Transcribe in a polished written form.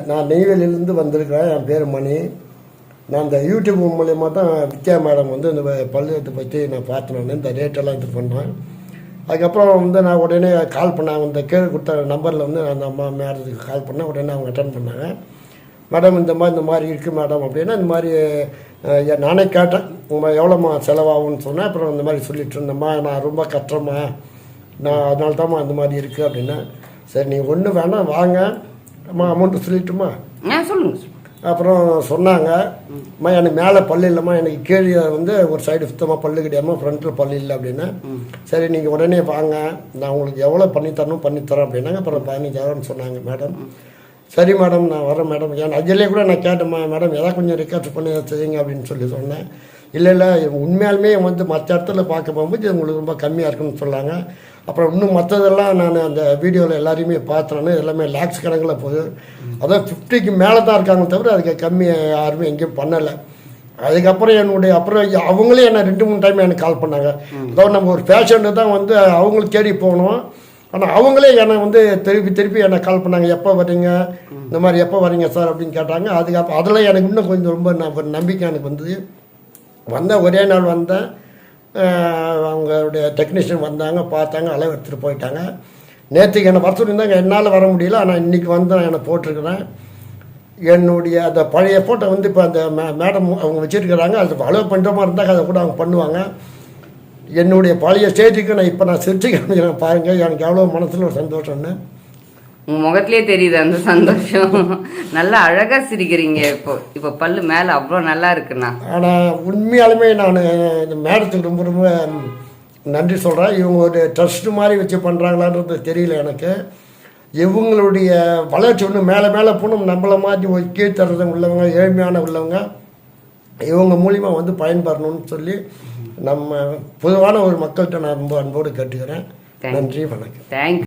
நான் நெய்வேலியிலேருந்து வந்திருக்கிறேன். என் பேர் மணி. நான் இந்த யூடியூப் மூலயமா தான் வித்யா மேடம் வந்து இந்த பல்லுவத்தை பற்றி நான் பார்த்தேன். இந்த ரேட்டெல்லாம் இது பண்ணேன். அதுக்கப்புறம் வந்து நான் உடனே கால் பண்ணாங்க. இந்த கீழே கொடுத்த நம்பரில் வந்து அந்த அம்மா மேடத்துக்கு கால் பண்ணேன். உடனே அவங்க அட்டன் பண்ணாங்க. மேடம் இந்த மாதிரி இருக்குது மேடம் அப்படின்னா இந்த மாதிரி நானே கேட்டேன், எவ்வளோம்மா செலவாகும்னு சொன்னேன். அப்புறம் இந்த மாதிரி சொல்லிட்டு இருந்தேம்மா, நான் ரொம்ப கஷ்டம்மா, நான் அதனால தான்மா அந்த மாதிரி இருக்குது அப்படின்னா, சரி நீங்கள் ஒன்றும் வேணாம் வாங்க அம்மா, அமௌண்ட்டு சொல்லிட்டுமா சொல்லுங்க. அப்புறம் சொன்னாங்க, அம்மா எனக்கு மேலே பல்லு இல்லைம்மா, எனக்கு கீழே வந்து ஒரு சைடு சுத்தமாக பல்லு கிடையாதுமா, ஃப்ரண்ட்டில் பல்லு இல்லை அப்படின்னா, சரி நீங்கள் உடனே வாங்க, நான் உங்களுக்கு எவ்வளோ பண்ணித்தரணும் பண்ணித்தரேன் அப்படின்னாங்க. அப்புறம் 15,000 சொன்னாங்க மேடம். சரி மேடம் நான் வரேன் மேடம். ஏன் அதிலே கூட நான் கேட்டேம்மா, மேடம் எதாவது கொஞ்சம் ரிக்வஸ்ட் பண்ணி செய்யுங்க அப்படின்னு சொன்னேன். இல்லை உண்மையாலுமே வந்து மற்ற இடத்துல பார்க்க போகும்போது இது உங்களுக்கு ரொம்ப கம்மியாக இருக்குன்னு சொன்னாங்க. அப்புறம் இன்னும் மற்றதெல்லாம் நான் அந்த வீடியோவில் எல்லாரையுமே பார்த்தேன்னு எல்லாமே லேக்ஸ் கணக்கில் போகுது. அதான் 50க்கு மேலே தான் இருக்காங்க தவிர அதுக்கு கம்மி யாருமே எங்கேயும் பண்ணலை. அதுக்கப்புறம் அப்புறம் அவங்களே என்ன 2-3 டைம் எனக்கு கால் பண்ணாங்க. அதாவது நம்ம ஒரு ஃபேஷன்னு தான் வந்து அவங்களுக்கு தேடி போகணும். ஆனால் அவங்களே என்னை வந்து திருப்பி என்னை கால் பண்ணாங்க, எப்போ வரீங்க, இந்த மாதிரி எப்போ வரீங்க சார் அப்படின்னு கேட்டாங்க. அதுக்கப்புறம் அதில் எனக்கு இன்னும் கொஞ்சம் ரொம்ப நம்பிக்கை எனக்கு வந்தது. வந்தேன், ஒரே நாள் வந்தேன். அவங்களுடைய டெக்னீஷியன் வந்தாங்க, பார்த்தாங்க, அளவு எடுத்துகிட்டு போயிட்டாங்க. நேற்றுக்கு என்னை வர சொல்லியிருந்தாங்க, என்னால் வர முடியல. ஆனால் இன்றைக்கி வந்து என்னை போட்டிருக்கிறேன். என்னுடைய அந்த பழைய ஃபோட்டோ வந்து இப்போ அந்த மேடம் அவங்க வச்சுருக்கிறாங்க. அது அளவு பண்ணுற மாதிரி இருந்தால் அதை கூட அவங்க பண்ணுவாங்க. என்னுடைய பழைய ஸ்டேஜுக்கு நான் சிரிச்சு காமிக்கிறேன் பாருங்கள். எனக்கு எவ்வளோ மனசில் ஒரு சந்தோஷம்னு உங்கள் முகத்திலே தெரியுது அந்த சந்தோஷம். நல்லா அழகாக சிரிக்கிறீங்க. இப்போ பல்லு மேலே அவ்வளோ நல்லா இருக்குண்ணா. ஆனால் உண்மையாலுமே நான் இந்த மேடத்துக்கு ரொம்ப ரொம்ப நன்றி சொல்கிறேன். இவங்க ஒரு ட்ரஸ்ட்டு மாதிரி வச்சு பண்ணுறாங்களான்றது தெரியல எனக்கு. இவங்களுடைய வளர்ச்சி ஒன்று மேலே போகணும். நம்மளை மாதிரி ஒரு கீழ்த்தரது உள்ளவங்க, ஏழ்மையான உள்ளவங்க இவங்க மூலிமா வந்து பயன்பெறணும்னு சொல்லி நம்ம பொதுவான ஒரு மக்கள்கிட்ட நான் ரொம்ப அன்போடு கேட்டுக்கிறேன். நன்றி, வணக்கம். தேங்க்யூ.